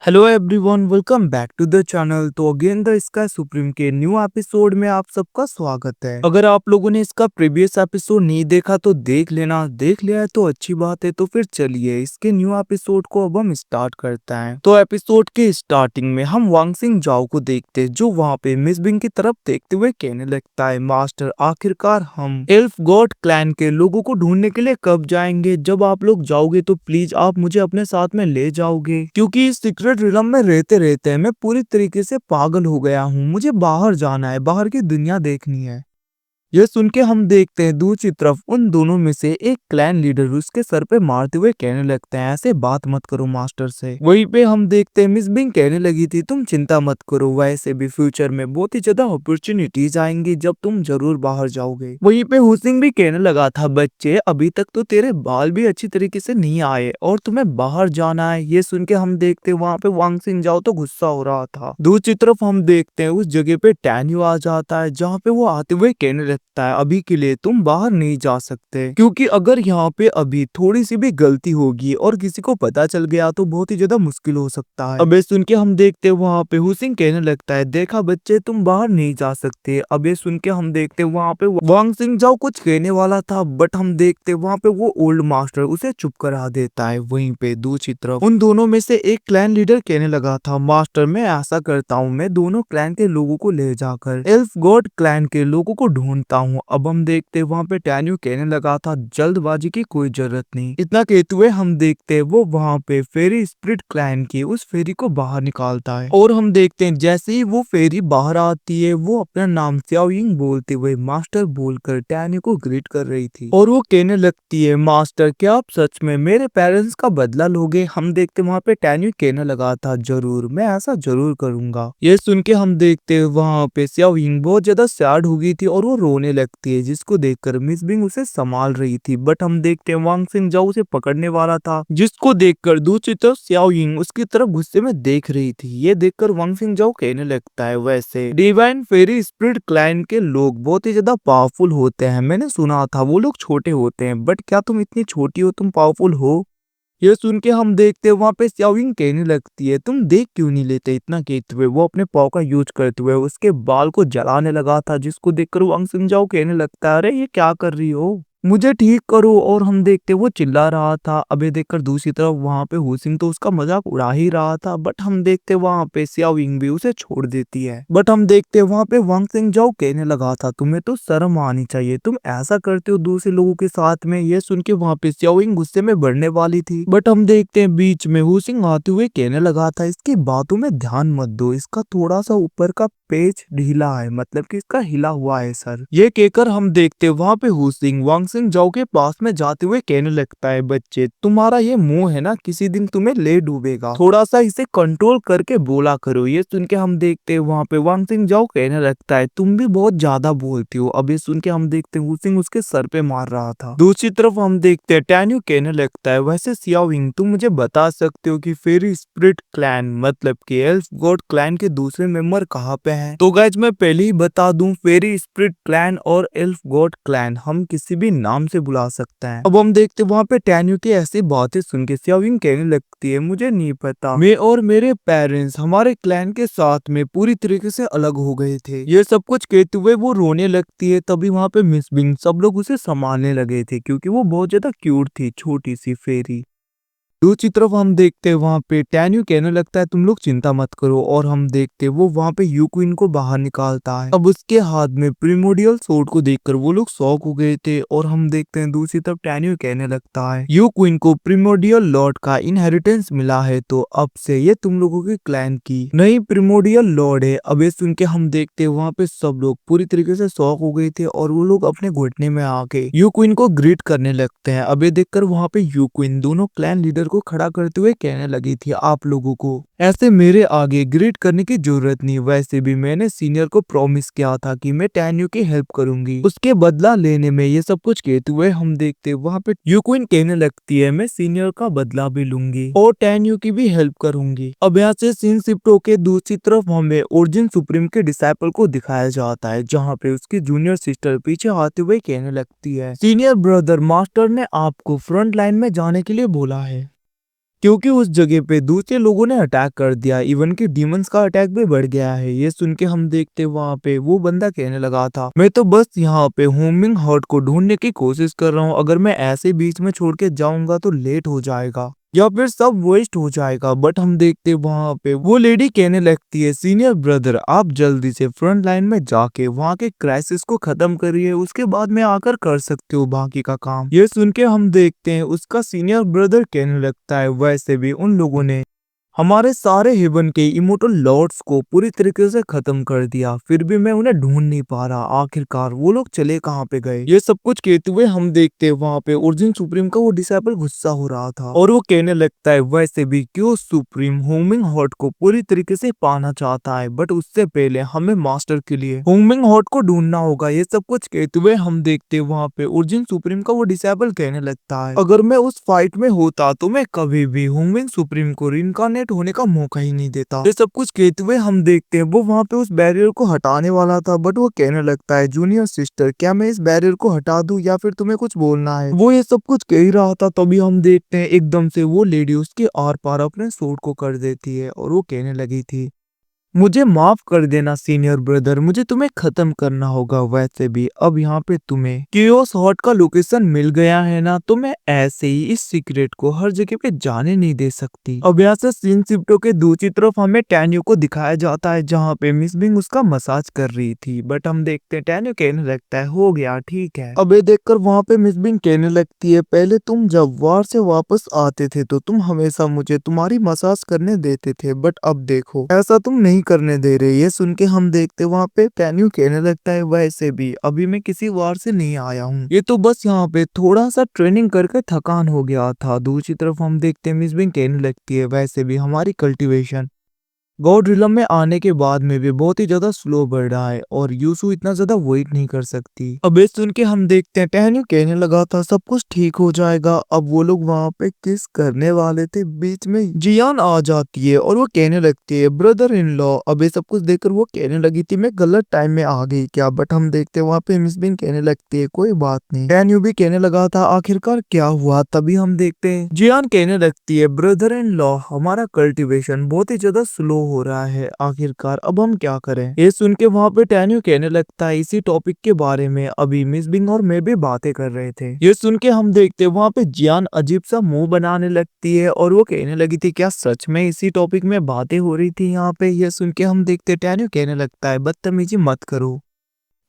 Hello everyone, welcome back to the channel. तो again the sky supreme के new episode में आप सबका स्वागत है। अगर आप लोगों ने इसका प्रीवियस एपिसोड नहीं देखा तो देख लेना, देख लिया है तो अच्छी बात है। तो फिर चलिए इसके न्यू एपिसोड को अब हम स्टार्ट करते हैं। तो एपिसोड के स्टार्टिंग में हम वांगसिंग जाओ को देखते हैं, जो वहाँ पे मिस बिंग की तरफ देखते हुए कहने लगता है, मास्टर आखिरकार हम एल्फ गॉड क्लैन के लोगों को ढूंढने के लिए कब जाएंगे? जब आप लोग जाओगे तो प्लीज आप मुझे अपने साथ में ले जाओगे, क्योंकि इस सीक्रेट रिलम में रहते रहते मैं पूरी तरीके से पागल हो गया हूँ। मुझे बाहर जाना है, बाहर की दुनिया देखनी है। यह सुन के हम देखते हैं दूसरी तरफ उन दोनों में से एक क्लैन लीडर उसके सर पे मारते हुए कहने लगते हैं, ऐसे बात मत करो मास्टर से। वहीं पे हम देखते हैं मिस बिंग कहने लगी थी, तुम चिंता मत करो, वैसे भी फ्यूचर में बहुत ही ज्यादा अपॉर्चुनिटीज आएंगी जब तुम जरूर बाहर जाओगे। वहीं पे हुसिंग भी कहने लगा था, बच्चे अभी तक तो तेरे बाल भी अच्छी तरीके से नहीं आए और तुम्हें बाहर जाना है। ये सुन के हम देखते वहाँ पे वांग सिंह जाओ तो गुस्सा हो रहा था। दूसरी तरफ हम देखते हैं उस जगह पे टैन्यू आ जाता है, जहाँ पे वो आते हुए कहने लगता है, अभी के लिए तुम बाहर नहीं जा सकते, क्योंकि अगर यहाँ पे अभी थोड़ी सी भी गलती होगी और किसी को पता चल गया तो बहुत ही ज्यादा मुश्किल हो सकता है। अब ये सुन के हम देखते हैं वहाँ पे हुसिंग कहने लगता है, देखा बच्चे तुम बाहर नहीं जा सकते। अब ये सुन के हम देखते हैं वहाँ पे वांग सिंह जाओ कुछ कहने वाला था, बट हम देखते वहाँ पे वो ओल्ड मास्टर उसे चुप करा देता है। वहीं पे दूसरी तरफ उन दोनों में से एक क्लैन लीडर कहने लगा था, मास्टर मैं ऐसा करता हूँ, मैं दोनों क्लैन के लोगों को ले जाकर एल्फ गॉड क्लैन के लोगों को ढूंढता हूँ। अब हम देखते वहाँ पे टैन्यू कहने लगा था, जल्दबाजी की कोई जरूरत नहीं। इतना कहते हुए हम देखते वो वहाँ पे फेरी स्पिरिट क्लैन की उस फेरी को बाहर निकालता है, और हम देखते हैं जैसे ही वो फेरी बाहर आती है वो अपना नाम स्याओ यिंग बोलते हुए मास्टर बोलकर टैन्यू को ग्रीट कर रही थी, और वो कहने लगती है, मास्टर क्या आप सच में मेरे पेरेंट्स का बदला लोगे? हम देखते वहाँ पे टैन्यू कहने लगा था, जरूर, मैं ऐसा जरूर करूंगा। ये सुन के हम देखते वहाँ पे स्याओ यिंग बहुत ज्यादा सैड हो गई थी और वो रोने लगती है, जिसको देखकर मिस बिंग उसे संभाल रही थी। बट हम देखते हैं वांग सिंह जाओ उसे पकड़ने वाला था, जिसको देखकर दूसरी तरफ स्याओ यिंग उसकी तरफ गुस्से में देख रही थी। ये देखकर वांग सिंह जाओ कहने लगता है, वैसे डिवाइन फेरी स्पिरिट क्लाइन के लोग बहुत ही ज्यादा पावरफुल होते हैं, मैंने सुना था वो लोग छोटे होते हैं, बट क्या तुम इतनी छोटी हो, तुम पावरफुल हो? ये सुन के हम देखते वहां पे स्याओयिंग कहने लगती है, तुम देख क्यों नहीं लेते? इतना कहते हुए वो अपने पाव का यूज करते हुए उसके बाल को जलाने लगा था, जिसको देखकर वांग सिंजाओ कहने लगता है, अरे ये क्या कर रही हो, मुझे ठीक करो। और हम देखते वो चिल्ला रहा था। अबे देखकर दूसरी तरफ वहां पे हुसिंग तो उसका मजाक उड़ा ही रहा था, बट हम देखते वहां पे स्याओयिंग भी उसे छोड़ देती है। बट हम देखते वहां पे वांग सिंजाओ कहने लगा था, तुम्हें तो शर्म आनी चाहिए, तुम ऐसा करते हो दूसरे लोगों के साथ में। ये सुन के वहां पे स्याओयिंग गुस्से में बढ़ने वाली थी, बट हम देखते हैं बीच में हुसिंग आते हुए कहने लगा था, इसकी बातों में ध्यान मत दो, इसका थोड़ा सा ऊपर का पेज ढीला है, मतलब कि इसका हिला हुआ है सर। ये कहकर हम देखते वहां पे हुसिंग वांग सिंह जाओ के पास में जाते हुए कहने लगता है, बच्चे तुम्हारा ये मुंह है ना, किसी दिन तुम्हें ले डूबेगा, थोड़ा सा इसे कंट्रोल करके बोला करो। ये सुन के हम देखते वहां पे वांग सिंह जाओ कहने लगता है, तुम भी बहुत ज्यादा बोलती हो। अब ये सुन के हम देखते हुसिंग उसके सर पे मार रहा था। दूसरी तरफ हम देखते हैं टैन्यू कहने लगता है, वैसे स्याओयिंग तुम मुझे बता सकते हो कि फेरी स्पिरिट क्लैन मतलब कि एल्फ गॉड क्लैन के दूसरे मेंबर कहाँ पे हैं? तो गाइज मैं पहले ही बता दूं, फेरी स्पिरिट क्लैन और एल्फ गॉड क्लैन हम किसी भी नाम से बुला सकते हैं। अब हम देखते वहाँ पे टैन्यू की ऐसी बातें सुन के स्याओयिंग कहने लगती है, मुझे नहीं पता, मैं और मेरे पेरेंट्स हमारे क्लैन के साथ में पूरी तरीके से अलग हो गए थे। ये सब कुछ कहते हुए वो रोने लगती है। तभी वहाँ पे मिस बिंग सब लोग उसे संभालने लगे थे, क्योंकि वो बहुत ज्यादा क्यूट थी, छोटी सी फेरी। दूसरी तरफ हम देखते हैं वहां पे टैन्यू कहने लगता है, तुम लोग चिंता मत करो, और हम देखते हैं वो वहां पे यू क्वीन को बाहर निकालता है। अब उसके हाथ में प्रीमोडियल सोर्ड को देखकर वो लोग शॉक हो गए थे, और हम देखते हैं दूसरी तरफ टैन्यू कहने लगता है, यू क्वीन को प्रीमोडियल लॉर्ड का इनहेरिटेंस मिला है, तो अब से ये तुम लोगों के क्लैन की नई प्रीमोडियल लॉर्ड है। अब ये सुन के हम देखते हैं वहाँ पे सब लोग पूरी तरीके से शॉक हो गए थे, और वो लोग अपने घुटने में आके यू क्वीन को ग्रीट करने लगते हैं। अब ये देखकर वहाँ पे यू क्वीन दोनों क्लैन लीडर को खड़ा करते हुए कहने लगी थी, आप लोगों को ऐसे मेरे आगे ग्रीट करने की जरूरत नहीं, वैसे भी मैंने सीनियर को प्रॉमिस किया था कि मैं टैन्यू की हेल्प करूंगी, उसके बदला लेने में। ये सब कुछ कहते हुए हम देखते वहाँ पे यू क्वीन कहने लगती है, मैं सीनियर का बदला भी लूंगी और टैन्यू की भी हेल्प करूंगी। अब यहाँ से सीन शिफ्ट होके दूसरी तरफ हमें ओरिजिन सुप्रीम के डिसाइपल को दिखाया जाता है, जहाँ पे उसकी जूनियर सिस्टर पीछे आते हुए कहने लगती है, सीनियर ब्रदर मास्टर ने आपको फ्रंट लाइन में जाने के लिए बोला है। क्योंकि उस जगह पे दूसरे लोगों ने अटैक कर दिया। इवन कि डीमंस का अटैक भी बढ़ गया है। ये सुन के हम देखते वहां पे वो बंदा कहने लगा था, मैं तो बस यहाँ पे होमिंग हॉट को ढूंढने की कोशिश कर रहा हूँ। अगर मैं ऐसे बीच में छोड़ के जाऊंगा तो लेट हो जाएगा या फिर सब वेस्ट हो जाएगा। बट हम देखते वहां पे वो लेडी कहने लगती है, सीनियर ब्रदर आप जल्दी से फ्रंट लाइन में जाके वहां के क्राइसिस को खत्म करिए, उसके बाद में आकर कर सकते हो बाकी का काम। ये सुन के हम देखते हैं उसका सीनियर ब्रदर कहने लगता है, वैसे भी उन लोगों ने हमारे सारे हेवन के इमोर्टल लॉर्ड्स को पूरी तरीके से खत्म कर दिया, फिर भी मैं उन्हें ढूंढ नहीं पा रहा। आखिरकार वो लोग चले कहाँ पे गए। ये सब कुछ कहते हुए हम देखते हैं वहां पे ओरिजिन सुप्रीम का वो डिसाइपल गुस्सा हो रहा था और वो कहने लगता है, वैसे भी क्यों सुप्रीम होमिंग हॉट को पूरी तरीके से पाना चाहता है, बट उससे पहले हमें मास्टर के लिए होमिंग हॉट को ढूंढना होगा। ये सब कुछ कहते हुए हम देखते हैं वहां पे ओरिजिन सुप्रीम का वो डिसाइपल कहने लगता है, अगर मैं उस फाइट में होता तो मैं कभी भी होमिंग सुप्रीम को रिइंकार्नेट होने का मौका ही नहीं देता। ये सब कुछ कहते हुए हम देखते हैं वो वहां पे उस बैरियर को हटाने वाला था, बट वो कहने लगता है, जूनियर सिस्टर क्या मैं इस बैरियर को हटा दूं या फिर तुम्हें कुछ बोलना है। वो ये सब कुछ कह ही रहा था, तभी हम देखते हैं एकदम से वो लेडी उसके आर पार अपने सूट को कर देती है और वो कहने लगी थी, मुझे माफ कर देना सीनियर ब्रदर, मुझे तुम्हें खत्म करना होगा। वैसे भी अब यहाँ पे तुम्हें कियोस हॉट का लोकेशन मिल गया है ना, तो मैं ऐसे ही इस सीक्रेट को हर जगह पे जाने नहीं दे सकती। अब यहाँ से सीन शिफ्ट के दूसरी तरफ हमें टैन्यू को दिखाया जाता है जहाँ पे मिस बिंग उसका मसाज कर रही थी। बट हम देखते हैं टैन्यू कहने लगता है, हो गया ठीक है। अब ये देखकर वहाँ पे मिस बिंग कहने लगती है, पहले तुम जब वार से वापस आते थे तो तुम हमेशा मुझे तुम्हारी मसाज करने देते थे, बट अब देखो ऐसा तुम नहीं करने दे रहे। ये सुन के हम देखते वहाँ पे टैन्यू कहने लगता है, वैसे भी अभी मैं किसी वार से नहीं आया हूँ, ये तो बस यहाँ पे थोड़ा सा ट्रेनिंग करके थकान हो गया था। दूसरी तरफ हम देखते हैं मिस बिंग कहने लगती है, वैसे भी हमारी कल्टीवेशन गॉड रिलम में आने के बाद में भी बहुत ही ज्यादा स्लो बढ़ रहा है और यूसु इतना ज्यादा वेट नहीं कर सकती। अब ये सुन के हम देखते हैं टहन्यू कहने लगा था सब कुछ ठीक हो जाएगा। अब वो लोग वहां पे किस करने वाले थे, बीच में जियान आ जाती है और वो कहने लगती है, ब्रदर इन लॉ। अब ये सब कुछ देखकर वो कहने लगी थी, मैं गलत टाइम में आ गई क्या। बट हम देखते हैं वहां पे मिस बिन कहने लगती है, कोई बात नहीं। टहन्यू भी कहने लगा था, आखिरकार क्या हुआ। तभी हम देखते हैं जियान कहने लगती है, ब्रदर इन लॉ हमारा कल्टीवेशन बहुत ही ज्यादा स्लो हो रहा है, आखिरकार अब हम क्या करें। ये सुन के वहाँ पे टैन्यू कहने लगता है, इसी टॉपिक के बारे में अभी मिस बिंग और मैं भी बातें कर रहे थे। ये सुन के हम देखते वहाँ पे जियान अजीब सा मुंह बनाने लगती है और वो कहने लगी थी, क्या सच में इसी टॉपिक में बातें हो रही थी यहाँ पे। ये सुन के हम देखते टैन्यू कहने लगता है, बदतमीजी मत करो,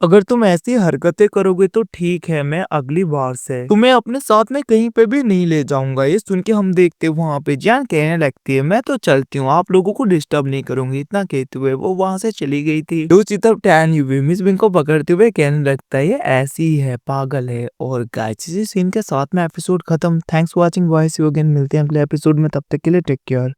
अगर तुम ऐसी हरकतें करोगे तो ठीक है, मैं अगली बार से तुम्हें अपने साथ में कहीं पे भी नहीं ले जाऊंगा। ये सुन के हम देखते वहां पे जान कहने लगती है, मैं तो चलती हूँ, आप लोगों को डिस्टर्ब नहीं करूंगी। इतना कहते हुए वो वहां से चली गई थी। दूसरी तरफ टैन यूवी मिस बिंग को पकड़ते हुए कहने लगता है, ये ऐसी ही है, पागल है। और गाइस इसी सीन के साथ में एपिसोड खत्म। Thanks for watching, voice you again, मिलते हैं अगले एपिसोड में, तब तक के लिए टेक केयर।